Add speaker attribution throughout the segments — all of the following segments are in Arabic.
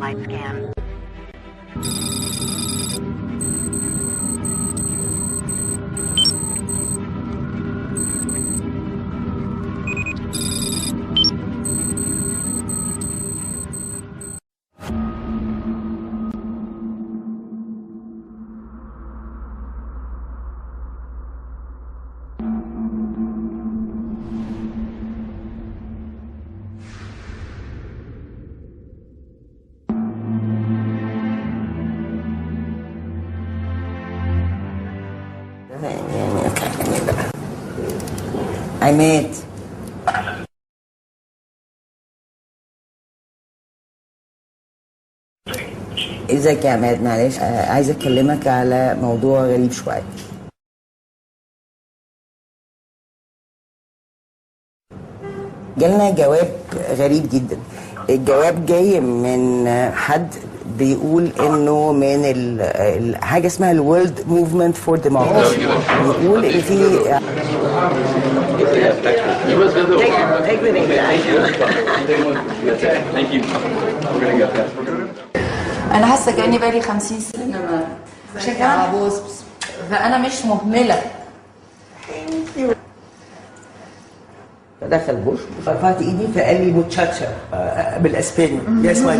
Speaker 1: Satellite scan.
Speaker 2: عماد، ازيك يا عماد؟ معلش عايزه اكلمك على موضوع غريب شويه. جالنا جواب غريب جدا. الجواب جاي من حد بيقول انه من حاجه اسمها الورلد موفمنت فور ديموكراسي، بيقول ان في
Speaker 3: انا حاسه كاني بقالي 50 سنه شكرا، فانا مش مهمله.
Speaker 2: فدخل بوش، رفعت ايدي فقال لي موتشاتشا بالاسباني، يس ماي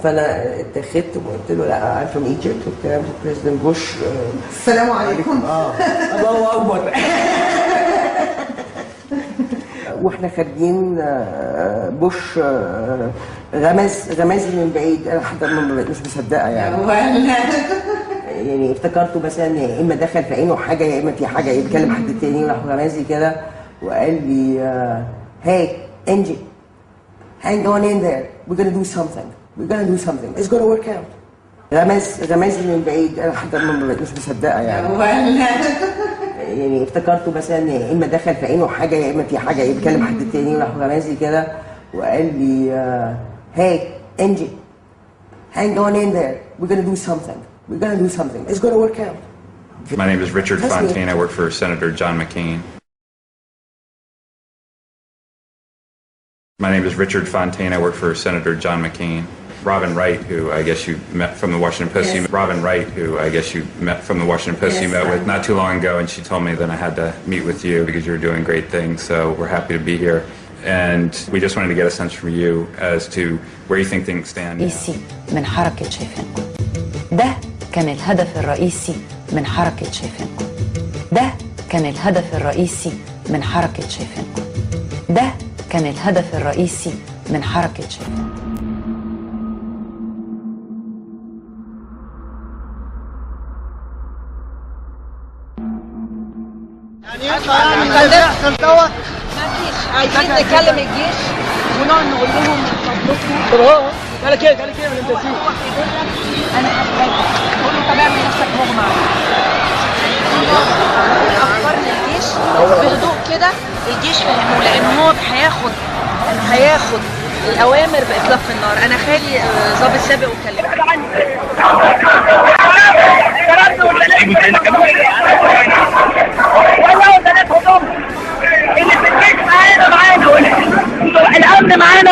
Speaker 2: فانا اتخذت وقلت له لا I'm from Egypt وبتاع بريزيدنت بوش.
Speaker 4: السلام عليكم.
Speaker 2: الله اكبر. واحنا خارجين بوش غمز من بعيد، انا حتى مش مصدقه يعني افتكرته مثلا يا اما دخل في عينه حاجه يا اما في حاجه يتكلم حد تاني، وراح غمازي كده وقال لي هاي انجي hang on in there we're gonna do something it's gonna work out. غمازي من بعيد، انا حتى مش مصدقه يعني افتكرته مثلا يا اما دخل في عينه حاجه يا اما في حاجه يتكلم حد تاني، وراح غمازي كده وقال لي هاي انجي hang on in there we're gonna do something it's gonna work out.
Speaker 5: My name is Richard Fontaine. I work for Senator John McCain. My name is Richard Fontaine. I work for Senator John McCain. Robin Wright, who I guess you met from the Washington Post.
Speaker 2: Yes.
Speaker 5: Robin Wright, who I guess you met from the Washington Post.
Speaker 2: Yes,
Speaker 5: you met with not too long ago, and she told me that I had to meet with you because you're doing great things. So we're happy to be here. And we just wanted to get a sense from you as to where you think things stand now.
Speaker 3: رئيسي من حركه شايفينكم، ده كان الهدف الرئيسي من حركه شايفينكم، ده كان الهدف الرئيسي من حركه شايفينكم، ده كان الهدف الرئيسي من حركه شايفينكم.
Speaker 6: عايزين نكلم الجيش ونقعد نقول لهم من فضلكم. قال لك ايه من التسيير؟ انا هحتاج قول له طب اعمل نفسك مغمى عليك. افكار للجيش بهدوء كده، الجيش فهمه لان هو هياخد الاوامر باطلاق النار. انا خالي ضابط سابق وكلمني.
Speaker 7: اللي في الجيش معانا الامن معانا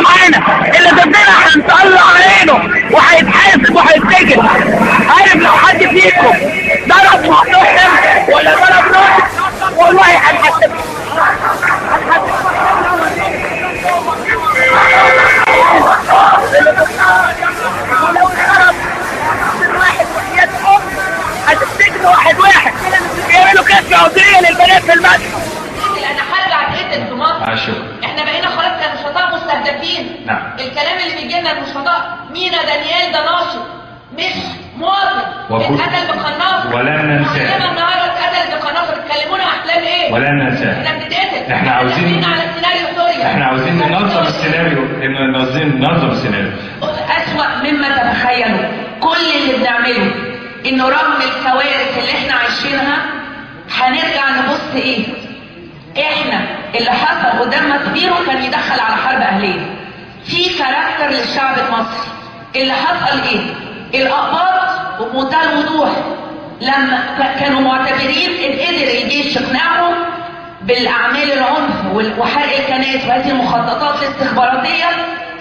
Speaker 7: اللي ضدنا هنطلع عينه وهيتحاسب وهيتسجن. عارف لو حد فيكم ضرب محترم ولا ضرب نص والله هنحاسب. ولو ضرب واحد وحياة هتستجن واحد يعملوا كشف عضوية للبنات في المسجد.
Speaker 6: انا هرجع اتقتل في مصر. احنا بقينا خلاص كنشطاء مستهدفين.
Speaker 5: نعم.
Speaker 6: الكلام اللي بيجي لنا النشطاء مينا دانيال ده ناشط مش مواطن، اتقتل بقناصه
Speaker 5: ولن ننساه.
Speaker 6: معلمه النهارده اتقتل بقناصه. بتكلمونا احلام ايه؟
Speaker 5: ولن ننساه.
Speaker 6: احنا بنتقتل.
Speaker 5: احنا عاوزين
Speaker 6: على سيناريو سوريا.
Speaker 5: احنا عاوزين ننظم السيناريو.
Speaker 6: أسوأ مما تتخيلوا. كل اللي بنعمله انه رغم الكوارث اللي احنا عايشينها هنرجع نبص ايه؟ احنا اللي حصل قدام ماسبيرو كان يدخل على حرب اهليه. في كاركتر للشعب المصري. اللي حصل ايه؟ الاقباط وبمنتهى الوضوح لما كانوا معتبرين ان قدر الجيش يقنعهم بالاعمال العنف وحرق الكنائس وهذه المخططات الاستخباراتيه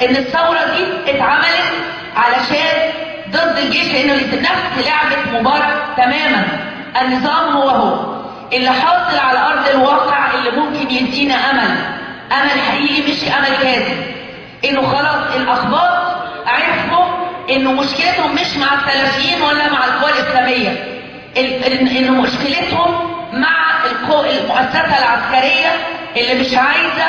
Speaker 6: ان الثورة دي اتعملت علشان ضد الجيش، لانه نفس لعبة مبارك تماما. النظام هو اللي حاصل على ارض الواقع اللي ممكن يدينا امل حقيقي مش امل كاذب، انه خلاص الاخبار عرفوا انه مشكلتهم مش مع السلفيين ولا مع القوى الاسلاميه، انه مشكلتهم مع المؤسسه العسكريه اللي مش عايزه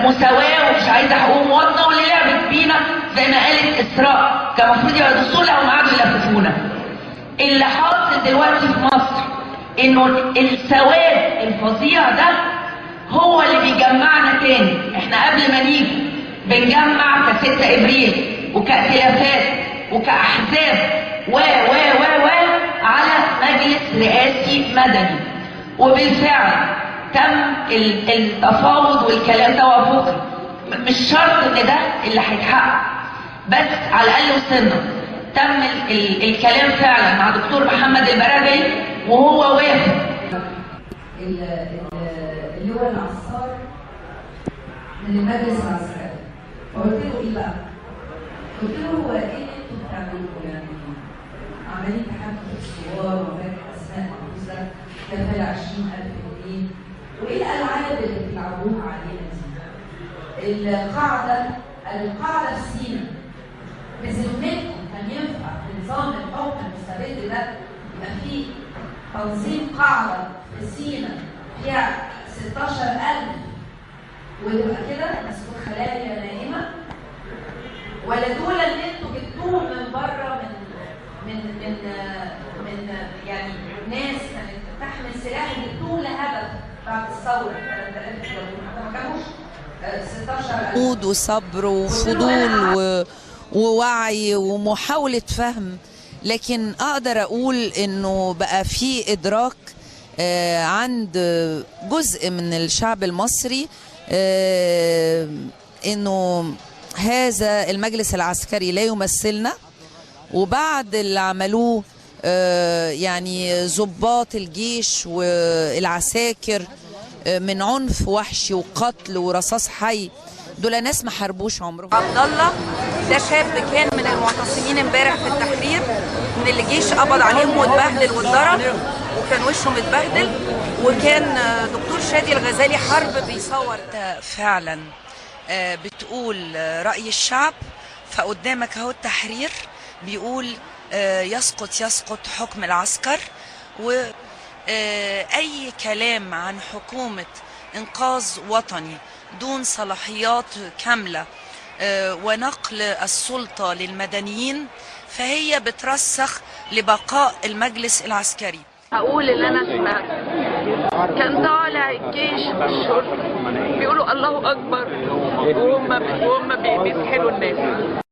Speaker 6: مساواه ومش عايزه حقوق مواطنه، واللي لعبت بينا زي ما قالت اسراء كان المفروض يقعدوا لهم قعدوا يلففونا. اللي حاصل دلوقتي في مصر انه السواد الفظيع ده هو اللي بيجمعنا تاني. احنا قبل ما نيجي بنجمع ك6 ابريل وكائتلافات وكاحزاب و على مجلس رئاسي مدني، وبالفعل تم التفاوض والكلام توافقي. مش شرط ان ده اللي هيتحقق، بس على الاقل وصلنا. تم الكلام فعلا مع دكتور محمد البرابي وهو وافق.
Speaker 1: اللواء العصار من المجلس العسكري، فقلت له ايه بقى؟ قلت له هو ايه اللي انتوا بتعملوه؟ يعني عمالين تحكوا في الصور وفاكر اسماء محفوظه كفاله 20,000 جنيه، وايه الالعاب اللي بتلعبوها علينا دي؟ القاعده في سينا بذمتكم كان ينفع في نظام الحكم المستبد ده يبقى فيه تنظيم قاعده في سينا فيها 16,000 ويبقى كده مسكون خلايا نائمه؟ ولا دول اللي انتوا جبتوهم من بره من يعني ناس كانت تحمل سلاح جبتوهم لهدف بعد الثوره 3000 ما كانوش 16,000.
Speaker 8: جهود وصبر وفضول ووعي ومحاوله فهم، لكن اقدر اقول انه بقى في ادراك عند جزء من الشعب المصري انه هذا المجلس العسكري لا يمثلنا. وبعد اللي عملوه يعني ضباط الجيش والعساكر من عنف وحشي وقتل ورصاص حي، دول ناس ما حاربوش عمرهم.
Speaker 9: عبد الله ده شاب كان من المعتصمين امبارح في التحرير، من اللي الجيش قبض عليهم واتبهدل واتضرب وكان وشه متبهدل، وكان دكتور شادي الغزالي حرب بيصور.
Speaker 8: فعلا بتقول رأي الشعب، فقدامك اهو التحرير بيقول يسقط حكم العسكر، وأي كلام عن حكومة إنقاذ وطني دون صلاحيات كاملة ونقل السلطة للمدنيين فهي بترسخ لبقاء المجلس العسكري.
Speaker 9: أقول اللي أنا سمعت، كان طالع الجيش والشرطة بيقولوا الله أكبر وهم بيسحلوا الناس.